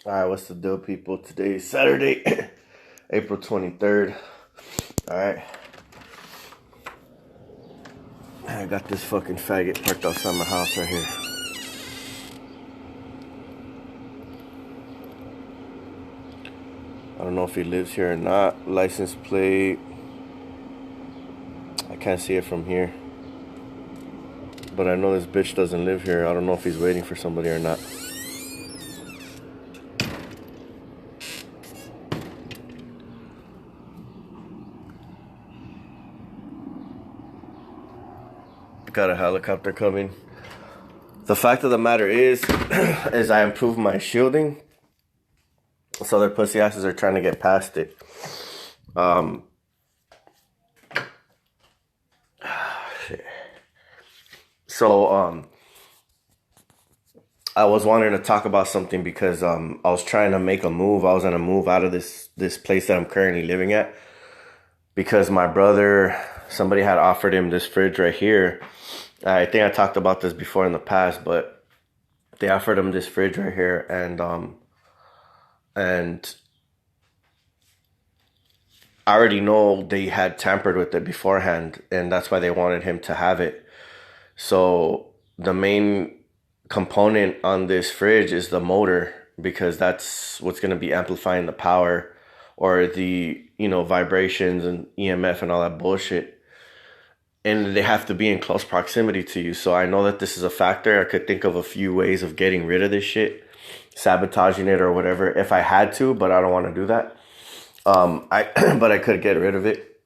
Alright, what's the deal, people? Today is Saturday, April 23rd. Alright. I got this fucking faggot parked outside my house right here. I don't know if he lives here or not. License plate. I can't see it from here. But I know this bitch doesn't live here. I don't know if he's waiting for somebody or not. Got a helicopter coming. The fact of the matter is I improved my shielding. So their pussy asses are trying to get past it. Shit. So I was wanting to talk about something because I was trying to make a move. I was gonna move out of this place that I'm currently living at because my brother, somebody had offered him this fridge right here. I think I talked about this before in the past, but they offered him this fridge right here, and I already know they had tampered with it beforehand, and that's why they wanted him to have it. So the main component on this fridge is the motor, because that's what's going to be amplifying the power or the, vibrations and EMF and all that bullshit. And they have to be in close proximity to you. So I know that this is a factor. I could think of a few ways of getting rid of this shit, sabotaging it or whatever, if I had to, but I don't want to do that. But I could get rid of it.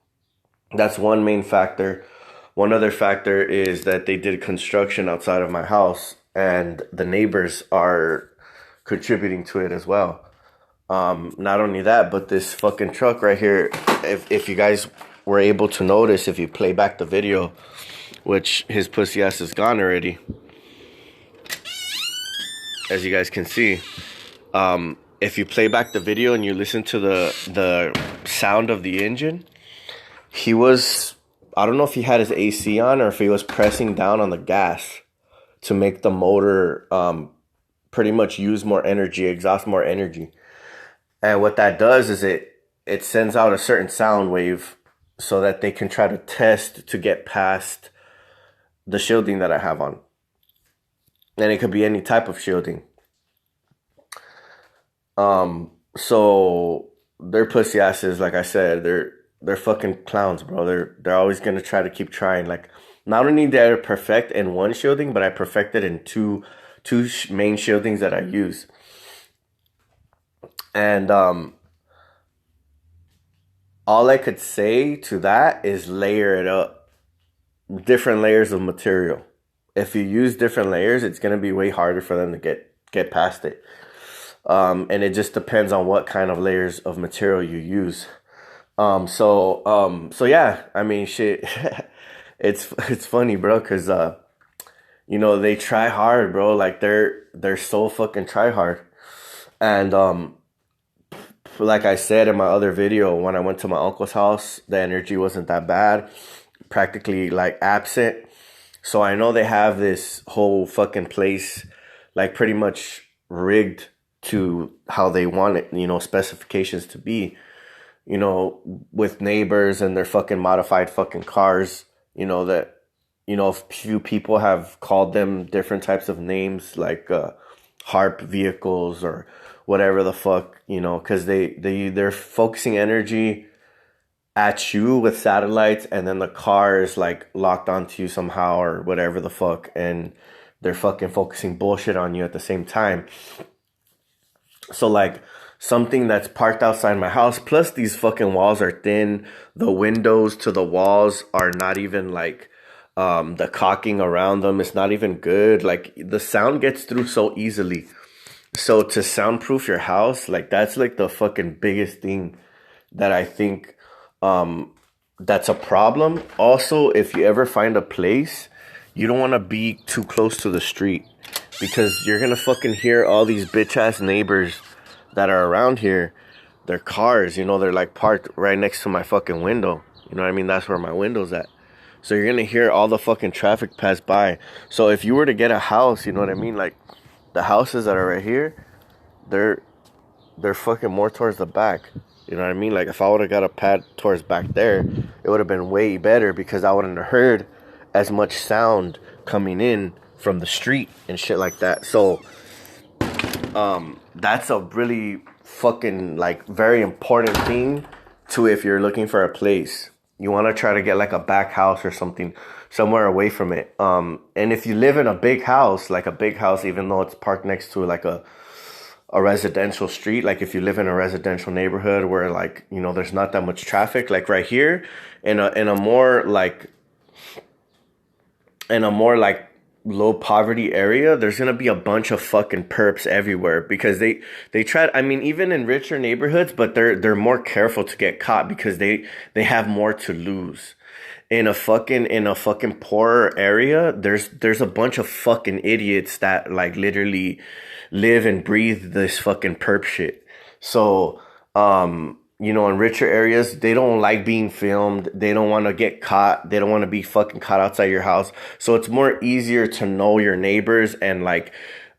That's one main factor. One other factor is that they did construction outside of my house, and the neighbors are contributing to it as well. Not only that, but this fucking truck right here, if you guys were able to notice, if you play back the video, which his pussy ass is gone already, as you guys can see, if you play back the video and you listen to the sound of the engine, he was, I don't know if he had his AC on or if he was pressing down on the gas to make the motor pretty much use more energy, exhaust more energy. And what that does is it sends out a certain sound wave so that they can try to test to get past the shielding that I have on. And it could be any type of shielding. So their pussy asses, like I said, they're fucking clowns, bro. They're always gonna try to keep trying. Like, not only did I perfect in one shielding, but I perfected in two main shieldings that I use. And all I could say to that is layer it up. Different layers of material. If you use different layers, it's gonna be way harder for them to get past it. And it just depends on what kind of layers of material you use. So yeah, I mean, shit, it's funny, bro, cause, they try hard, bro. Like they're so fucking try hard. And, like I said in my other video, when I went to my uncle's house, the energy wasn't that bad, practically like absent. So I know they have this whole fucking place, like pretty much rigged to how they want it, specifications to be, with neighbors and their fucking modified fucking cars, that, a few people have called them different types of names, like harp vehicles or whatever the fuck, because they're focusing energy at you with satellites, and then the car is like locked onto you somehow or whatever the fuck, and they're fucking focusing bullshit on you at the same time. So like something that's parked outside my house, plus these fucking walls are thin, the windows to the walls are not even like the caulking around them, it's not even good. Like the sound gets through so easily. So to soundproof your house, like that's like the fucking biggest thing that I think that's a problem. Also, if you ever find a place, you don't want to be too close to the street, because you're gonna fucking hear all these bitch ass neighbors that are around here. Their cars, they're like parked right next to my fucking window. You know what I mean? That's where my window's at. So you're gonna hear all the fucking traffic pass by. So if you were to get a house, you know what I mean? Like the houses that are right here, they're they're fucking more towards the back. You know what I mean? Like if I would have got a pad towards back there, it would have been way better because I wouldn't have heard as much sound coming in from the street and shit like that. So that's a really fucking like very important thing to if you're looking for a place. You want to try to get like a back house or something somewhere away from it. And if you live in a big house, like a big house, even though it's parked next to like a residential street, like if you live in a residential neighborhood where like, you know, there's not that much traffic, like right here in a more like low poverty area, there's gonna be a bunch of fucking perps everywhere because they try. I mean, even in richer neighborhoods, but they're more careful to get caught because they have more to lose. In a fucking poorer area, there's a bunch of fucking idiots that like literally live and breathe this fucking perp shit. So, you know, in richer areas, they don't like being filmed. They don't want to get caught. They don't want to be fucking caught outside your house. So it's more easier to know your neighbors and like,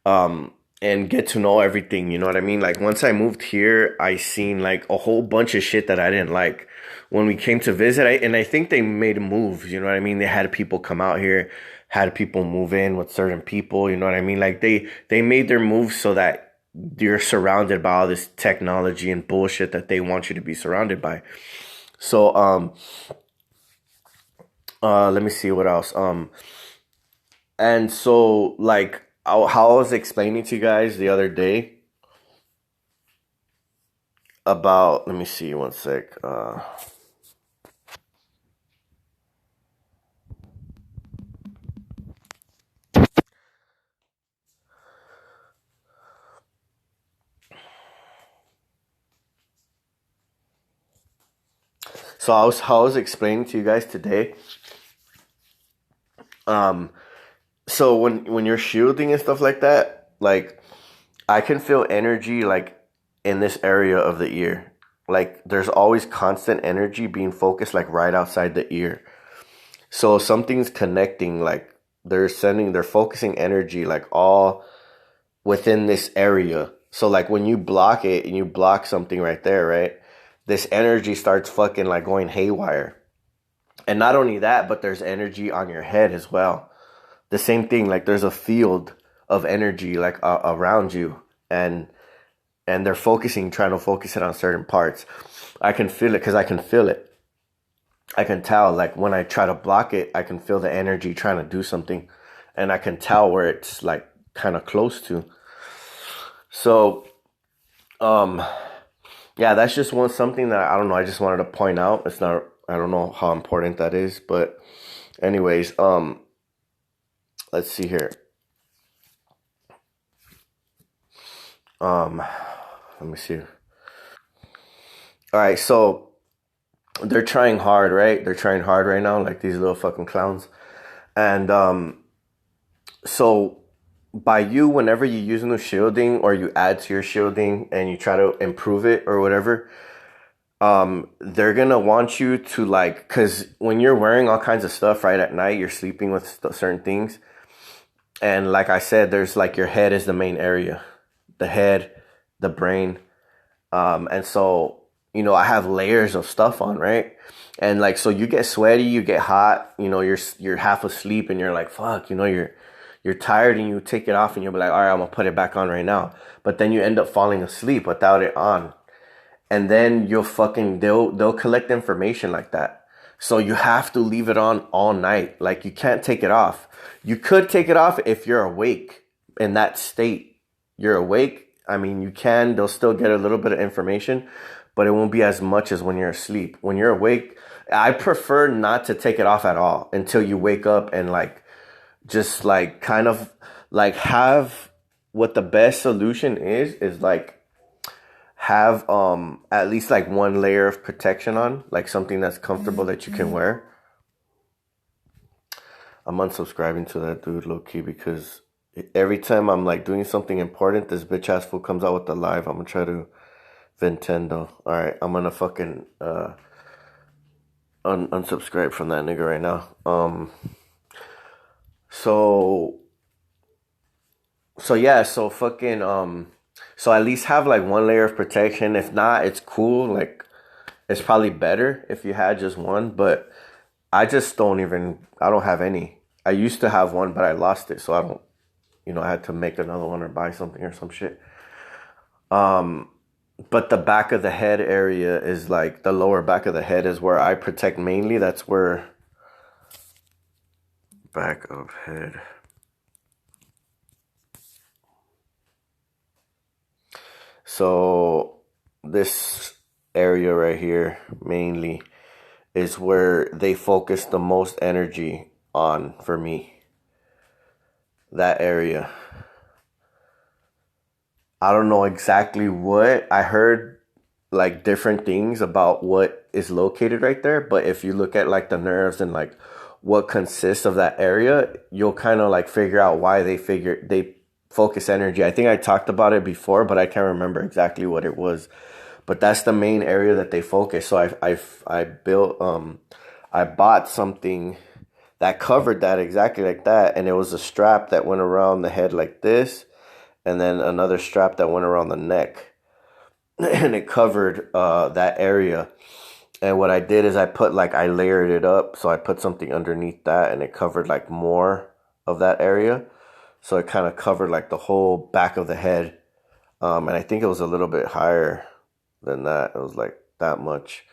and get to know everything. You know what I mean? Like once I moved here, I seen like a whole bunch of shit that I didn't like when we came to visit. I think they made moves. You know what I mean? They had people come out here, had people move in with certain people. You know what I mean? Like they made their moves so that you're surrounded by all this technology and bullshit that they want you to be surrounded by. So let me see what else. And so like how I was explaining to you guys the other day about, let me see one sec. So I was explaining to you guys today. Um, so when you're shielding and stuff like that, like I can feel energy like in this area of the ear. Like there's always constant energy being focused like right outside the ear. So something's connecting, like they're focusing energy like all within this area. So like when you block it and you block something right there, right? This energy starts fucking like going haywire. And not only that, but there's energy on your head as well. The same thing, like there's a field of energy like around you, and they're trying to focus it on certain parts. I can feel it because I can feel it. I can tell, like when I try to block it, I can feel the energy trying to do something, and I can tell where it's like kind of close to. So, um, yeah, that's just one something that I don't know. I just wanted to point out. It's not. I don't know how important that is, but anyways, let's see here. Um, let me see. All right, so they're trying hard, right? They're trying hard right now, like these little fucking clowns. And so by you, whenever you use new shielding or you add to your shielding and you try to improve it or whatever, they're gonna want you to like, cause when you're wearing all kinds of stuff right at night, you're sleeping with certain things, and like I said, there's like your head is the main area, the head, the brain, and so you know I have layers of stuff on, right? And like so you get sweaty, you get hot, you know you're half asleep and you're like fuck, you know you're tired and you take it off and you'll be like, all right, I'm gonna put it back on right now, but then you end up falling asleep without it on, and then they'll collect information like that. So you have to leave it on all night. Like you can't take it off. You could take it off if you're awake in that state. You're awake. I mean, you can. They'll still get a little bit of information, but it won't be as much as when you're asleep. When you're awake, I prefer not to take it off at all until you wake up and like just like kind of like have what the best solution is like have at least like one layer of protection on, like something that's comfortable that you can wear. I'm unsubscribing to that dude low key because every time I'm like doing something important, this bitch ass fool comes out with the live. I'm gonna try to Nintendo. All right, I'm gonna fucking unsubscribe from that nigga right now. So yeah, so fucking So at least have like one layer of protection. If not, it's cool. Like it's probably better if you had just one, but I just I don't have any. I used to have one, but I lost it. So I don't, I had to make another one or buy something or some shit. But the back of the head area is like the lower back of the head is where I protect mainly. That's where back of head. So this area right here mainly is where they focus the most energy on for me. That area. I don't know exactly what. I heard like different things about what is located right there, but if you look at like the nerves and like what consists of that area, you'll kind of like figure out why they focus energy. I think I talked about it before, but I can't remember exactly what it was. But that's the main area that they focus. So I built I bought something that covered that exactly like that, and it was a strap that went around the head like this, and then another strap that went around the neck, and it covered that area. And what I did is I layered it up, so I put something underneath that, and it covered like more of that area. So it kind of covered like the whole back of the head, and I think it was a little bit higher than that. It was like that much.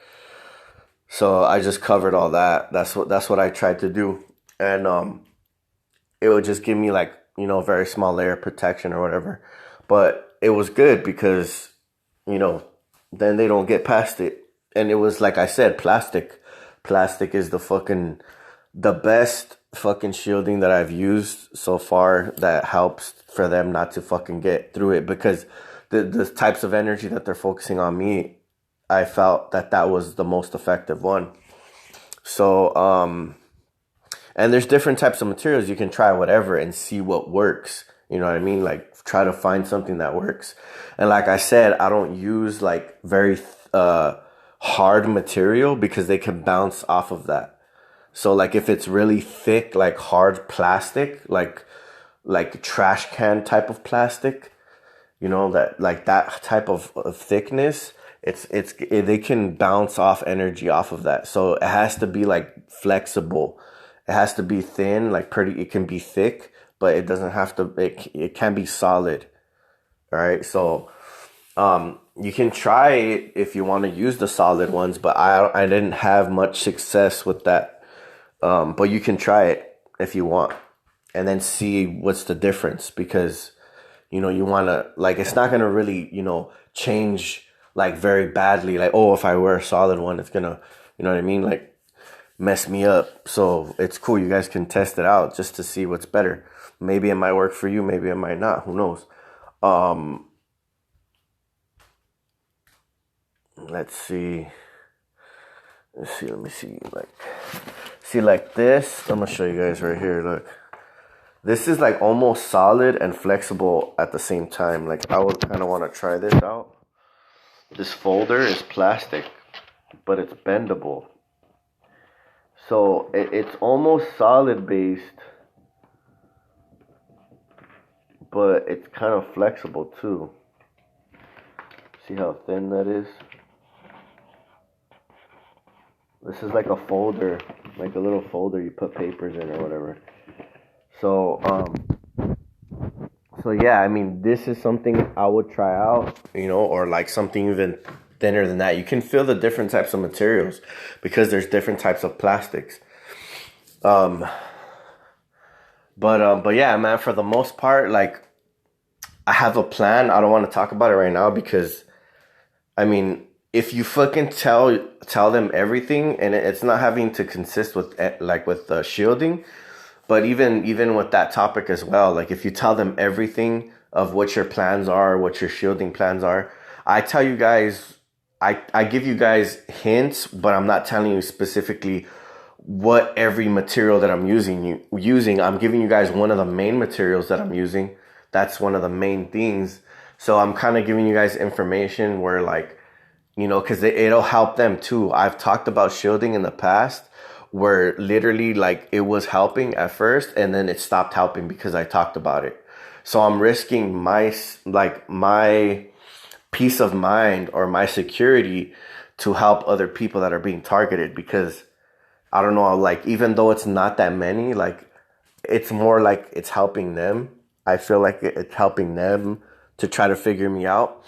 So I just covered all that. That's what I tried to do, and it would just give me like a very small layer of protection or whatever. But it was good because then they don't get past it. And it was like I said, plastic. Plastic is the best fucking shielding that I've used so far that helps for them not to fucking get through it, because the types of energy that they're focusing on me, I felt that was the most effective one. So and there's different types of materials. You can try whatever and see what works. You know what I mean? Like try to find something that works. And like I said, I don't use like very hard material because they can bounce off of that. So like if it's really thick, like hard plastic, like trash can type of plastic, that like that type of thickness, they can bounce off energy off of that. So it has to be like flexible. It has to be thin, like pretty. It can be thick, but it doesn't have to. It can be solid. All right, so you can try it if you want to use the solid ones, but I didn't have much success with that. But you can try it if you want, and then see what's the difference, because you want to, like, it's not gonna really change like very badly. Like, oh, if I wear a solid one, it's gonna, what I mean, like mess me up. So it's cool. You guys can test it out just to see what's better. Maybe it might work for you. Maybe it might not. Who knows? Let's see. Let me see. Like this. I'm gonna show you guys right here. Look, this is like almost solid and flexible at the same time. Like I would kind of want to try this out. This folder is plastic, but it's bendable. So it's almost solid based, but it's kind of flexible too. See how thin that is? This is like a folder, like a little folder you put papers in or whatever. So, yeah, I mean, this is something I would try out, or like something even thinner than that. You can feel the different types of materials because there's different types of plastics. But yeah, man, for the most part, like I have a plan. I don't want to talk about it right now because, I mean, if you fucking tell them everything, and it's not having to consist with shielding, but even with that topic as well, like if you tell them everything of what your plans are, what your shielding plans are, I tell you guys, I give you guys hints, but I'm not telling you specifically what every material that I'm using. I'm giving you guys one of the main materials that I'm using. That's one of the main things. So I'm kind of giving you guys information where, like, because it'll help them too. I've talked about shielding in the past where literally like it was helping at first and then it stopped helping because I talked about it. So I'm risking my peace of mind or my security to help other people that are being targeted, because I don't know, like, even though it's not that many, like, it's more like it's helping them. I feel like it's helping them to try to figure me out.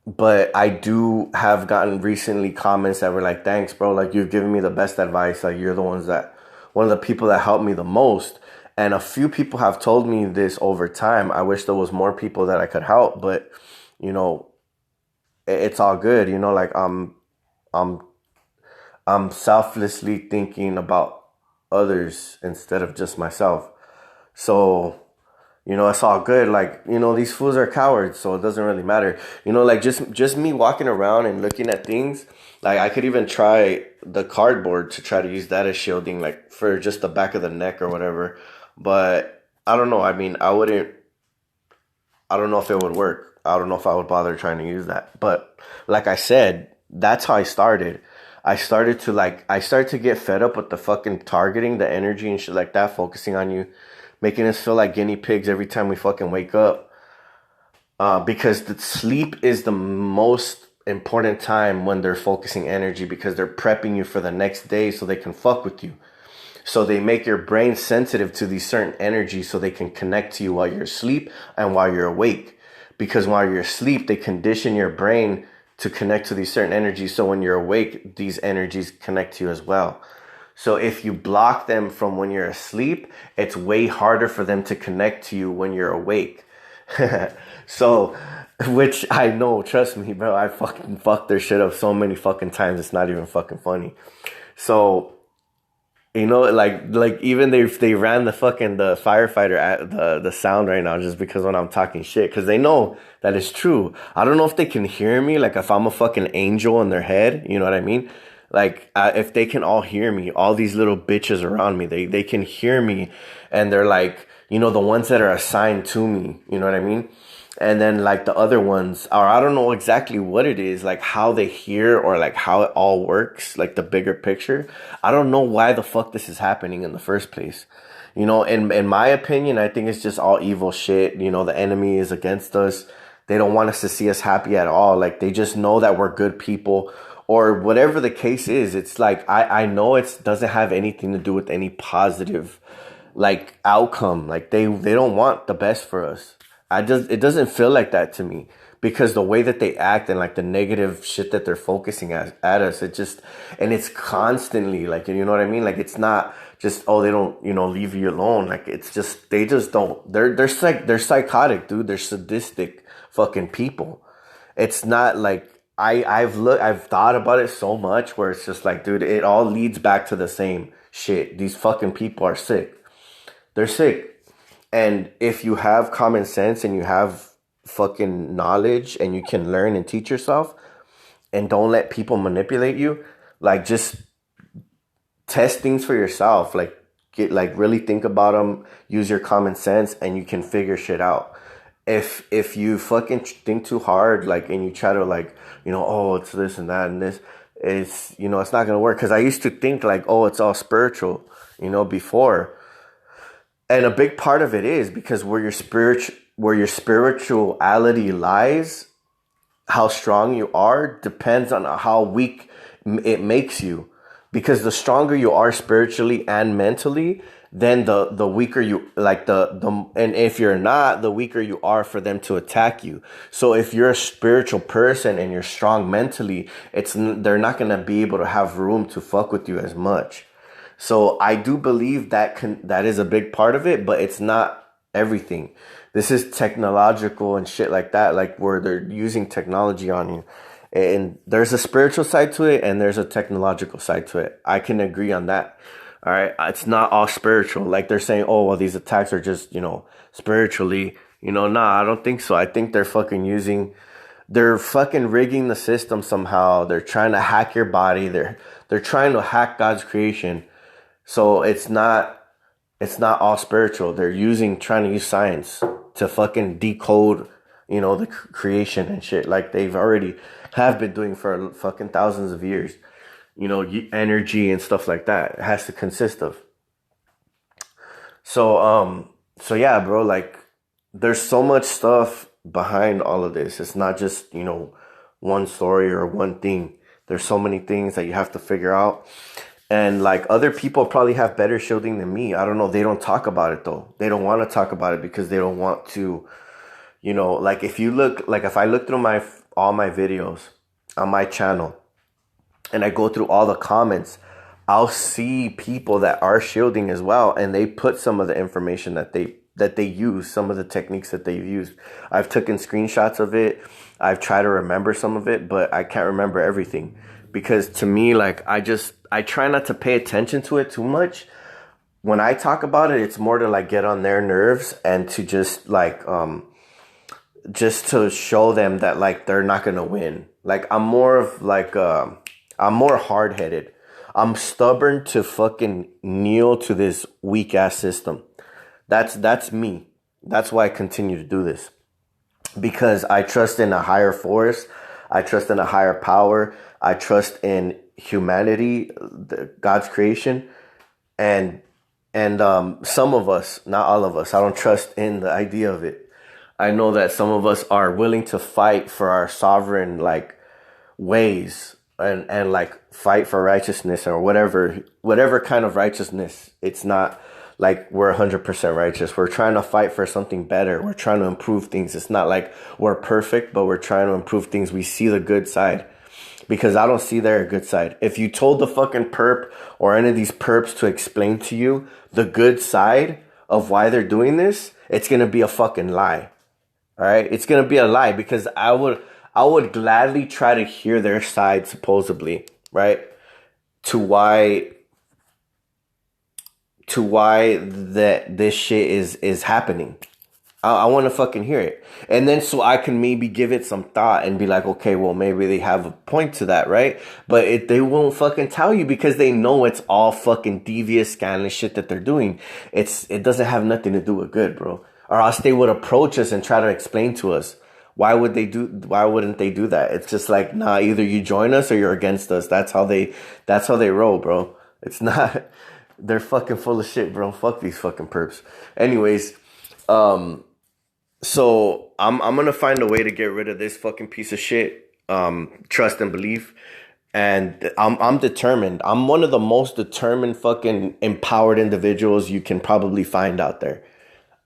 But I do have gotten recently comments that were like, thanks, bro. Like, you've given me the best advice. Like, you're the ones that, one of the people that helped me the most. And a few people have told me this over time. I wish there was more people that I could help, but, you know, it's all good. You know, like, I'm, I'm selflessly thinking about others instead of just myself. So, you know, it's all good. Like, you know, these fools are cowards, so it doesn't really matter. You know, like, just me walking around and looking at things. Like, I could even try the cardboard to try to use that as shielding, like, for just the back of the neck or whatever. But I don't know. I mean, I wouldn't. I don't know if it would work. I don't know if I would bother trying to use that. But like I said, that's how I started. I started to get fed up with the fucking targeting, the energy and shit like that, focusing on you, making us feel like guinea pigs every time we fucking wake up. Because the sleep is the most important time when they're focusing energy, because they're prepping you for the next day so they can fuck with you. So they make your brain sensitive to these certain energies so they can connect to you while you're asleep and while you're awake. Because while you're asleep, they condition your brain to connect to these certain energies. So when you're awake, these energies connect to you as well. So if you block them from when you're asleep, it's way harder for them to connect to you when you're awake. So, which I know, trust me, bro, I fucking fucked their shit up so many fucking times. It's not even fucking funny. So, you know, like even if they ran the firefighter at the sound right now, just because when I'm talking shit, because they know that it's true. I don't know if they can hear me, like if I'm a fucking angel in their head, you know what I mean? Like, if they can all hear me, all these little bitches around me, they can hear me, and they're like, you know, the ones that are assigned to me, you know what I mean? And then like the other ones, or I don't know exactly what it is, like how they hear or like how it all works, like the bigger picture. I don't know why the fuck this is happening in the first place. You know, in my opinion, I think it's just all evil shit. You know, the enemy is against us. They don't want us to see us happy at all. Like, they just know that we're good people, or whatever the case is. It's like, I know it doesn't have anything to do with any positive like outcome. Like, they don't want the best for us. It doesn't feel like that to me, because the way that they act and like the negative shit that they're focusing at us, it just, and it's constantly like, you know what I mean? Like, it's not just, oh, they don't, you know, leave you alone. Like, it's just, they just don't, they're psychotic, dude. They're sadistic fucking people. It's not like, I've thought about it so much, where it's just like, dude, it all leads back to the same shit. These fucking people are sick. They're sick. And if you have common sense and you have fucking knowledge and you can learn and teach yourself and don't let people manipulate you, like, just test things for yourself. Like, really think about them, use your common sense, and you can figure shit out. If you fucking think too hard, like, and you try to, like, you know, oh, it's this and that and this, it's, you know, it's not gonna work. Because I used to think like, oh, it's all spiritual, you know, before. And a big part of it is because where your spirituality lies, how strong you are depends on how weak it makes you. Because the stronger you are spiritually and mentally, then the weaker you, like, the and if you're not, the weaker you are for them to attack you. So if you're a spiritual person and you're strong mentally, they're not gonna be able to have room to fuck with you as much. So I do believe that is a big part of it, but it's not everything. This is technological and shit like that, like where they're using technology on you. And there's a spiritual side to it and there's a technological side to it. I can agree on that. All right. It's not all spiritual. Like, they're saying, oh, well, these attacks are just, you know, spiritually. You know, nah, I don't think so. I think they're fucking rigging the system somehow. They're trying to hack your body. They're trying to hack God's creation. So it's not all spiritual. They're trying to use science to fucking decode, you know, the creation and shit, like they've already have been doing for fucking thousands of years. You know, energy and stuff like that. It has to consist of. So yeah, bro, like, there's so much stuff behind all of this. It's not just, one story or one thing. There's so many things that you have to figure out. And like other people probably have better shielding than me. I don't know. They don't talk about it though. They don't want to talk about it because they don't want to, like if I look through all my videos on my channel and I go through all the comments, I'll see people that are shielding as well, and they put some of the information that they use, some of the techniques that they've used. I've taken screenshots of it. I've tried to remember some of it, but I can't remember everything because to me, like I try not to pay attention to it too much. When I talk about it, it's more to like get on their nerves and to just like just to show them that like they're not gonna win. Like I'm more hard-headed. I'm stubborn to fucking kneel to this weak ass system. That's me. That's why I continue to do this. Because I trust in a higher force. I trust in a higher power. I trust in humanity, God's creation. And some of us, not all of us, I don't trust in the idea of it. I know that some of us are willing to fight for our sovereign like ways and like fight for righteousness or whatever kind of righteousness. It's not like we're 100% righteous. We're trying to fight for something better. We're trying to improve things. It's not like we're perfect, but we're trying to improve things. We see the good side because I don't see their good side. If you told the fucking perp or any of these perps to explain to you the good side of why they're doing this, it's going to be a fucking lie. All right. It's going to be a lie because I would gladly try to hear their side supposedly, right? To why that this shit is happening. I want to fucking hear it. And then so I can maybe give it some thought and be like, okay, well, maybe they have a point to that, right? But they won't fucking tell you because they know it's all fucking devious, scandalous shit that they're doing. It doesn't have nothing to do with good, bro. Or else they would approach us and try to explain to us. Why wouldn't they do that? It's just like, nah, either you join us or you're against us. That's how they roll, bro. It's not, they're fucking full of shit, bro. Fuck these fucking perps. Anyways, so I'm gonna find a way to get rid of this fucking piece of shit. Trust and belief. And I'm determined. I'm one of the most determined fucking empowered individuals you can probably find out there.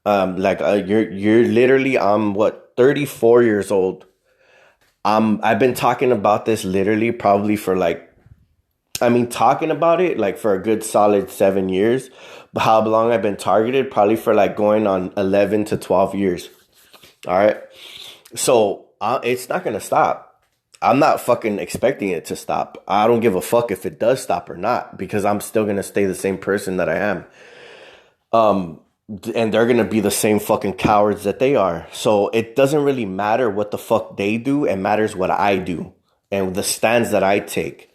You're literally, I'm 34 years old. I've been talking about this literally probably for talking about it like for a good solid 7 years. But how long I've been targeted? Probably for like going on 11 to 12 years. All right. So it's not going to stop. I'm not fucking expecting it to stop. I don't give a fuck if it does stop or not because I'm still going to stay the same person that I am. And they're going to be the same fucking cowards that they are. So it doesn't really matter what the fuck they do. It matters what I do and the stands that I take.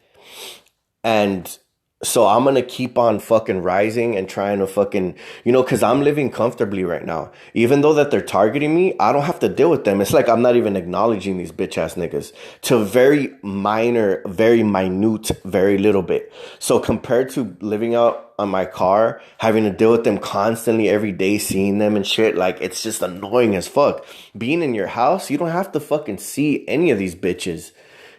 And so I'm going to keep on fucking rising and trying to fucking, because I'm living comfortably right now. Even though that they're targeting me, I don't have to deal with them. It's like I'm not even acknowledging these bitch ass niggas to a very minor, very minute, very little bit. So compared to living out on my car, having to deal with them constantly every day, seeing them and shit, like it's just annoying as fuck. Being in your house, you don't have to fucking see any of these bitches.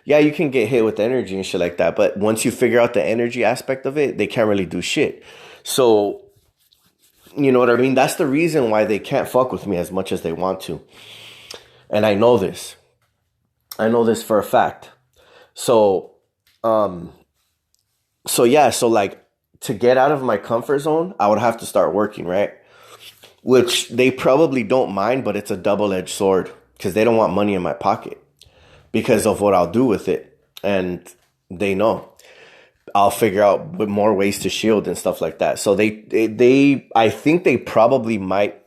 Yeah, you can get hit with energy and shit like that. But once you figure out the energy aspect of it, they can't really do shit. So, you know what I mean? That's the reason why they can't fuck with me as much as they want to. And I know this. I know this for a fact. So like to get out of my comfort zone, I would have to start working, right? Which they probably don't mind, but it's a double-edged sword because they don't want money in my pocket. Because of what I'll do with it. And they know. I'll figure out more ways to shield and stuff like that. So I think they probably might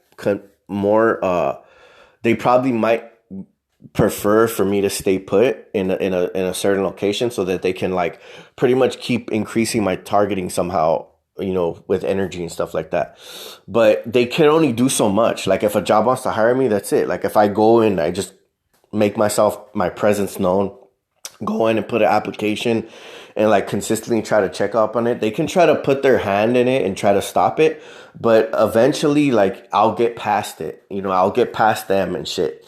prefer for me to stay put in a certain location so that they can like pretty much keep increasing my targeting somehow, with energy and stuff like that. But they can only do so much. Like if a job wants to hire me, that's it. Like if I go and I just make my presence known, go in and put an application and like consistently try to check up on it. They can try to put their hand in it and try to stop it, but eventually like I'll get past it. I'll get past them and shit.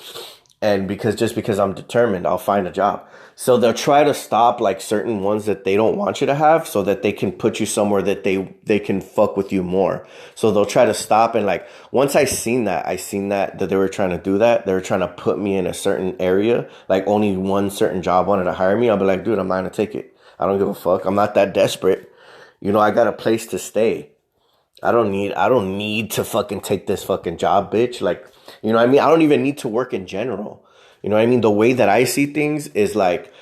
And because I'm determined, I'll find a job. So they'll try to stop like certain ones that they don't want you to have so that they can put you somewhere that they can fuck with you more. So they'll try to stop, and like once I seen that they were trying to do that. They were trying to put me in a certain area, like only one certain job wanted to hire me. I'll be like, dude, I'm not gonna take it. I don't give a fuck. I'm not that desperate. I got a place to stay. I don't need to fucking take this fucking job, bitch. Like, what I mean? I don't even need to work in general. What I mean? The way that I see things is like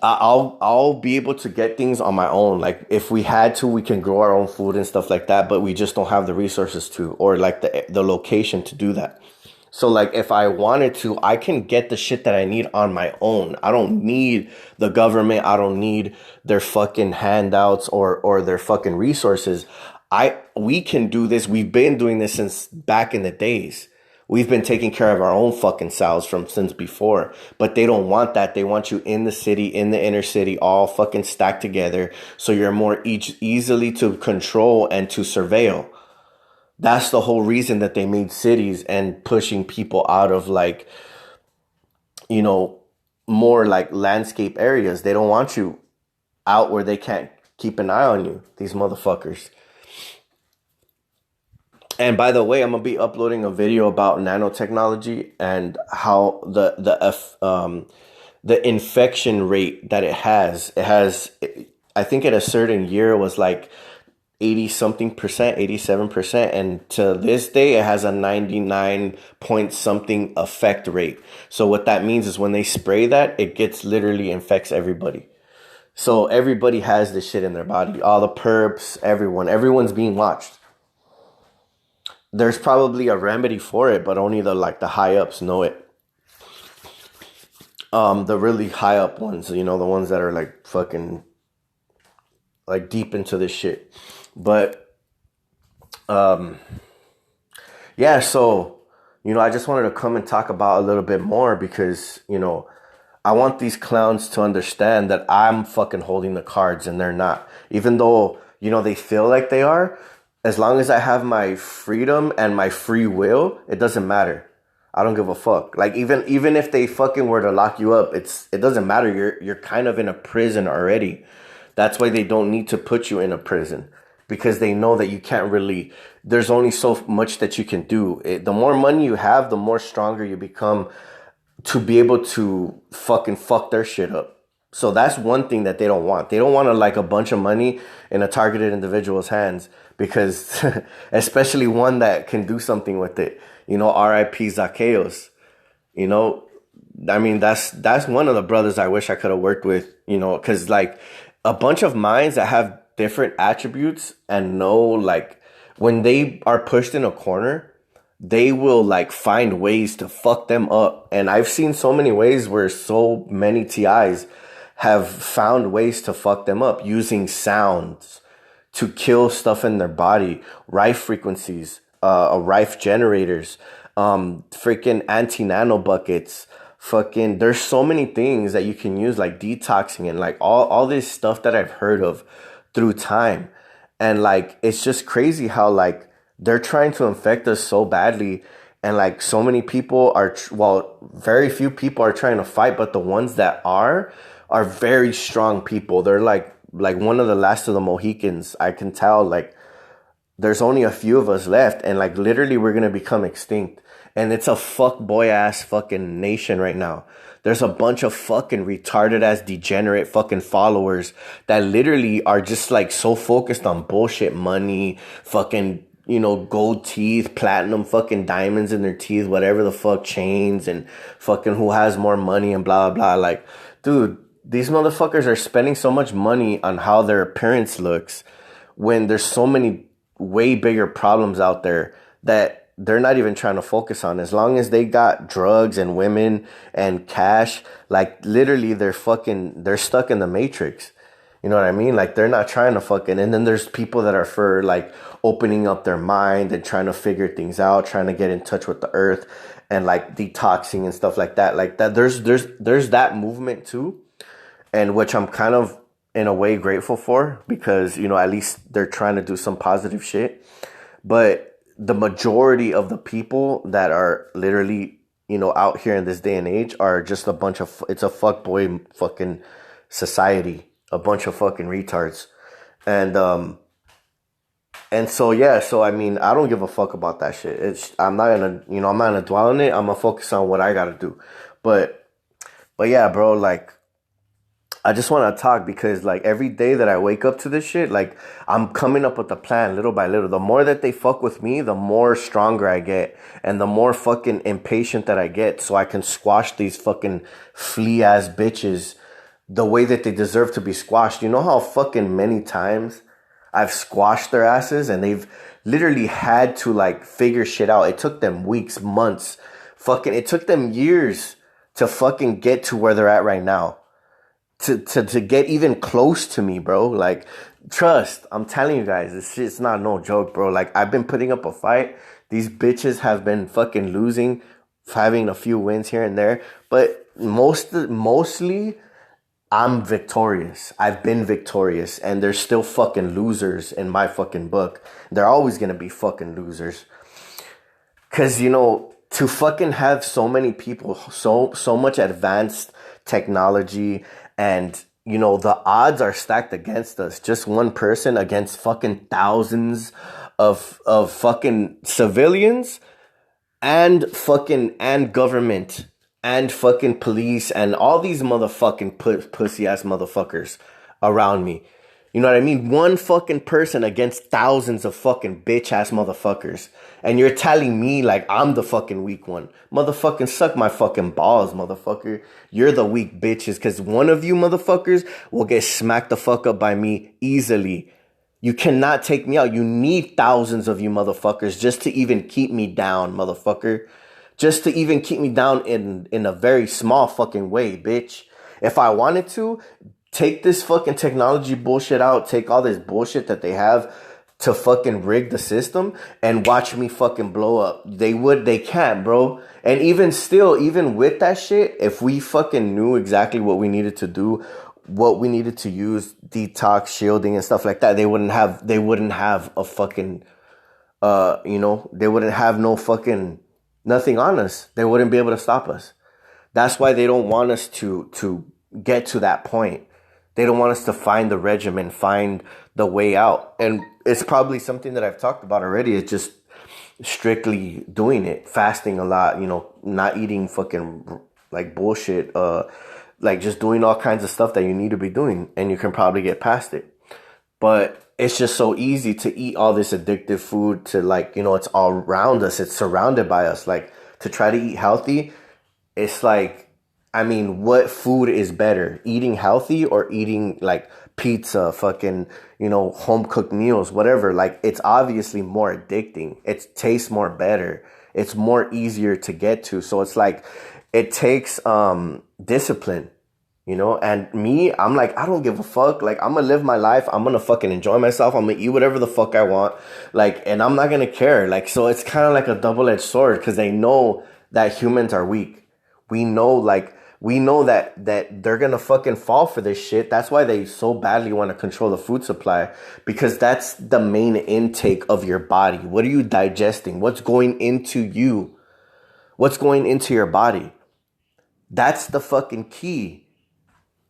I'll be able to get things on my own. Like if we had to, we can grow our own food and stuff like that, but we just don't have the resources to, or like the location to do that. So like if I wanted to, I can get the shit that I need on my own. I don't need the government. I don't need their fucking handouts or their fucking resources. We can do this. We've been doing this since back in the days. We've been taking care of our own fucking selves since before, but they don't want that. They want you in the city, in the inner city, all fucking stacked together. So you're more easily to control and to surveil. That's the whole reason that they made cities and pushing people out of like, more like landscape areas. They don't want you out where they can't keep an eye on you, these motherfuckers. And by the way, I'm gonna be uploading a video about nanotechnology and how the infection rate that it has. I think at a certain year it was like 80 something percent, 87%, and to this day it has a 99 point something effect rate. So what that means is when they spray that, it gets literally infects everybody. So everybody has this shit in their body. All the perps, everyone's being watched. There's probably a remedy for it, but only the high ups know it. The really high up ones, the ones that are like fucking like deep into this shit. But yeah, so I just wanted to come and talk about a little bit more because I want these clowns to understand that I'm fucking holding the cards and they're not. Even though they feel like they are. As long as I have my freedom and my free will, it doesn't matter. I don't give a fuck. Like even if they fucking were to lock you up, it doesn't matter. You're kind of in a prison already. That's why they don't need to put you in a prison, because they know that you can't really. There's only so much that you can do. The more money you have, the more stronger you become to be able to fucking fuck their shit up. So that's one thing that they don't want. They don't want like a bunch of money in a targeted individual's hands, because especially one that can do something with it. R.I.P. Zacchaeus. I mean, that's one of the brothers I wish I could have worked with, because like a bunch of minds that have different attributes and know like when they are pushed in a corner, they will like find ways to fuck them up. And I've seen so many ways where so many TIs have found ways to fuck them up using sounds to kill stuff in their body, rife frequencies, rife generators, freaking anti-nano buckets, fucking, there's so many things that you can use, like detoxing and like all this stuff that I've heard of through time. And like, it's just crazy how like they're trying to infect us so badly. And like so many people very few people are trying to fight, but the ones that are very strong people. They're like one of the last of the Mohicans. I can tell like there's only a few of us left, and like literally we're gonna become extinct. And it's a fuck boy ass fucking nation right now. There's a bunch of fucking retarded ass degenerate fucking followers that literally are just like so focused on bullshit money, fucking gold teeth, platinum fucking diamonds in their teeth, whatever the fuck, chains, and fucking who has more money and blah blah blah. Like, dude, these motherfuckers are spending so much money on how their appearance looks when there's so many way bigger problems out there that they're not even trying to focus on. As long as they got drugs and women and cash, like literally they're stuck in the matrix. You know what I mean? Like they're not trying to fucking, and then there's people that are for like opening up their mind and trying to figure things out, trying to get in touch with the earth. and like detoxing and stuff like that. Like that, there's that movement too, and which I'm kind of in a way grateful for because at least they're trying to do some positive shit. But the majority of the people that are literally out here in this day and age are just a bunch of it's a fuckboy fucking society, a bunch of fucking retards, and so yeah, so I mean, I don't give a fuck about that shit. I'm not gonna dwell on it. I'm gonna focus on what I gotta do. But yeah, bro, like I just want to talk because like every day that I wake up to this shit, like I'm coming up with a plan little by little. The more that they fuck with me, the more stronger I get and the more fucking impatient that I get so I can squash these fucking flea ass bitches the way that they deserve to be squashed. You know how fucking many times I've squashed their asses and they've literally had to like figure shit out. It took them weeks, months, it took them years to fucking get to where they're at right now. To get even close to me, bro. Like, trust. I'm telling you guys, this shit's not no joke, bro. Like, I've been putting up a fight. These bitches have been fucking losing, having a few wins here and there. But mostly, I'm victorious. I've been victorious. And they're still fucking losers in my fucking book. They're always gonna be fucking losers. Cause, to fucking have so many people, so much advanced technology, and the odds are stacked against us. Just one person against fucking thousands of fucking civilians and government and fucking police and all these motherfucking pussy ass motherfuckers around me. You know what I mean? One fucking person against thousands of fucking bitch ass motherfuckers. And you're telling me like I'm the fucking weak one. Motherfucking suck my fucking balls, motherfucker. You're the weak bitches because one of you motherfuckers will get smacked the fuck up by me easily. You cannot take me out. You need thousands of you motherfuckers just to even keep me down, motherfucker. Just to even keep me down in a very small fucking way, bitch. If I wanted to, take this fucking technology bullshit out. Take all this bullshit that they have to fucking rig the system and watch me fucking blow up. They can't, bro. And even still, even with that shit, if we fucking knew exactly what we needed to do, what we needed to use, detox, shielding and stuff like that, they wouldn't have a fucking, they wouldn't have no fucking nothing on us. They wouldn't be able to stop us. That's why they don't want us to get to that point. They don't want us to find the regimen, find the way out. And it's probably something that I've talked about already. It's just strictly doing it, fasting a lot, not eating fucking like bullshit, like just doing all kinds of stuff that you need to be doing, and you can probably get past it. But it's just so easy to eat all this addictive food to like, it's all around us. It's surrounded by us. Like to try to eat healthy, it's like, I mean, what food is better? Eating healthy or eating like pizza, fucking, home cooked meals, whatever. Like it's obviously more addicting. It tastes more better. It's more easier to get to. So it's like, it takes discipline, and me, I'm like, I don't give a fuck. Like I'm gonna live my life. I'm gonna fucking enjoy myself. I'm gonna eat whatever the fuck I want. Like, and I'm not gonna care. Like, so it's kind of like a double-edged sword because they know that humans are weak. We know that they're gonna fucking fall for this shit. That's why they so badly want to control the food supply, because that's the main intake of your body. What are you digesting? What's going into you? What's going into your body? That's the fucking key.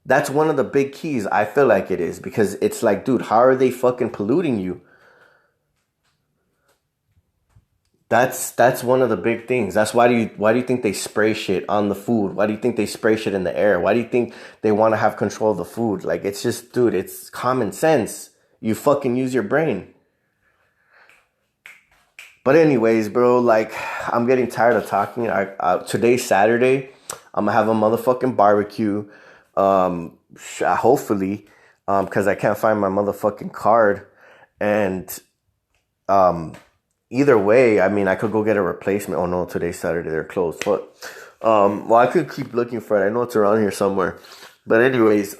That's one of the big keys. I feel like it is, because it's like, dude, how are they fucking polluting you? That's one of the big things. That's why do you think they spray shit on the food? Why do you think they spray shit in the air? Why do you think they want to have control of the food? Like, it's just, dude, it's common sense. You fucking use your brain. But anyways, bro, like, I'm getting tired of talking. Today's Saturday. I'm gonna have a motherfucking barbecue. Hopefully, because I can't find my motherfucking card. And either way, I mean, I could go get a replacement. Oh no, today's Saturday, they're closed. But well, I could keep looking for it. I know it's around here somewhere. But anyways,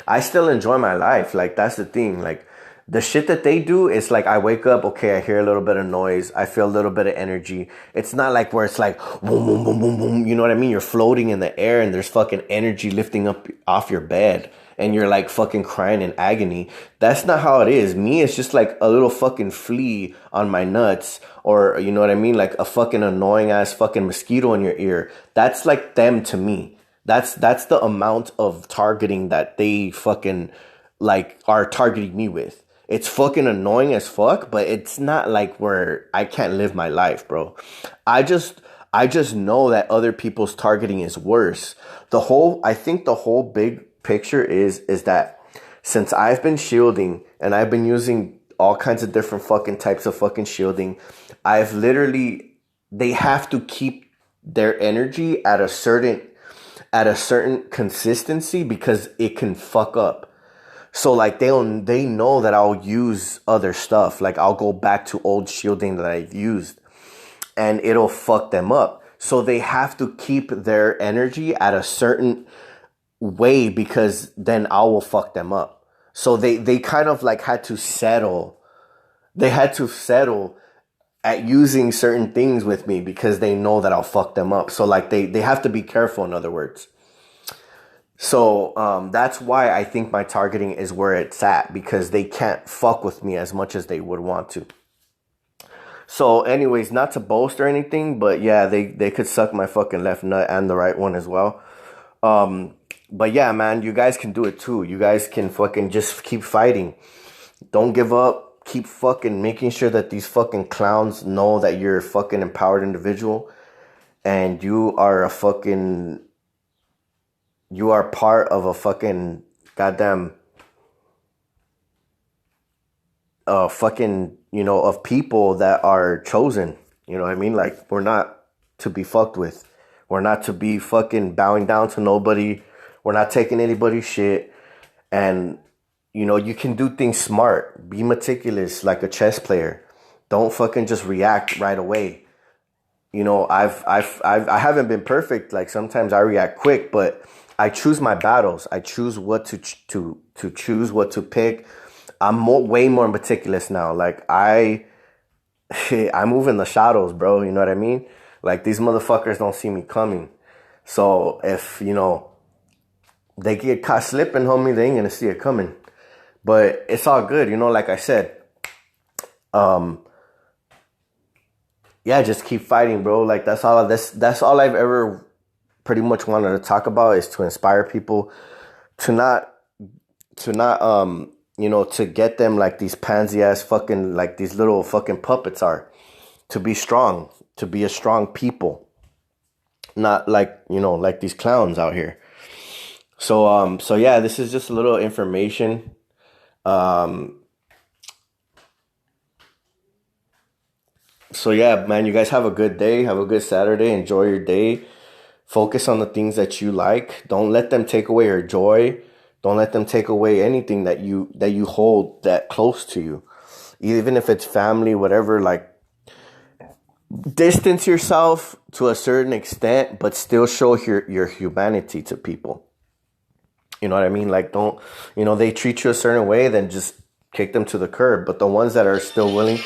I still enjoy my life. Like, that's the thing. Like, The shit that they do is like I wake up, okay, I hear a little bit of noise, I feel a little bit of energy. It's not like where it's like boom, boom, boom, boom, boom. You know what I mean? You're floating in the air and there's fucking energy lifting up off your bed and you're like fucking crying in agony. That's not how it is. Me, it's just like a little fucking flea on my nuts, or you know what I mean? Like a fucking annoying ass fucking mosquito in your ear. That's like them to me. That's the amount of targeting that they fucking like are targeting me with. It's fucking annoying as fuck, but it's not like where I can't live my life, bro. I just I just know that other people's targeting is worse. I think the whole big picture is that since I've been shielding and I've been using all kinds of different fucking types of fucking shielding, I've literally they have to keep their energy at a certain consistency because it can fuck up. So like they know that I'll use other stuff. Like I'll go back to old shielding that I've used and it'll fuck them up. So they have to keep their energy at a certain way because then I will fuck them up. So they kind of like had to settle. They had to settle at using certain things with me because they know that I'll fuck them up. So like they have to be careful, in other words. So that's why I think my targeting is where it's at, because they can't fuck with me as much as they would want to. So anyways, not to boast or anything, but yeah, they could suck my fucking left nut and the right one as well. But yeah, man, you guys can do it too. You guys can fucking just keep fighting. Don't give up. Keep fucking making sure that these fucking clowns know that you're a fucking empowered individual and you are part of a fucking goddamn fucking, of people that are chosen. You know what I mean? Like, we're not to be fucked with. We're not to be fucking bowing down to nobody. We're not taking anybody's shit. And, you can do things smart. Be meticulous like a chess player. Don't fucking just react right away. I haven't been perfect. Like sometimes I react quick, but I choose my battles. I choose what to choose, what to pick. I'm way more meticulous now. Like I move in the shadows, bro. You know what I mean? Like these motherfuckers don't see me coming. So if they get caught slipping, homie, they ain't gonna see it coming. But it's all good, like I said. Yeah, just keep fighting, bro. Like that's all I've ever pretty much wanted to talk about, is to inspire people to not to get them like these pansy ass fucking, like these little fucking puppets are, to be strong, to be a strong people, not like like these clowns out here. So yeah, this is just a little information. So yeah, man, you guys have a good day. Have a good Saturday. Enjoy your day. Focus on the things that you like. Don't let them take away your joy. Don't let them take away anything that you hold that close to you. Even if it's family, whatever, like distance yourself to a certain extent, but still show your humanity to people. You know what I mean? Like don't, they treat you a certain way, then just kick them to the curb. But the ones that are still willing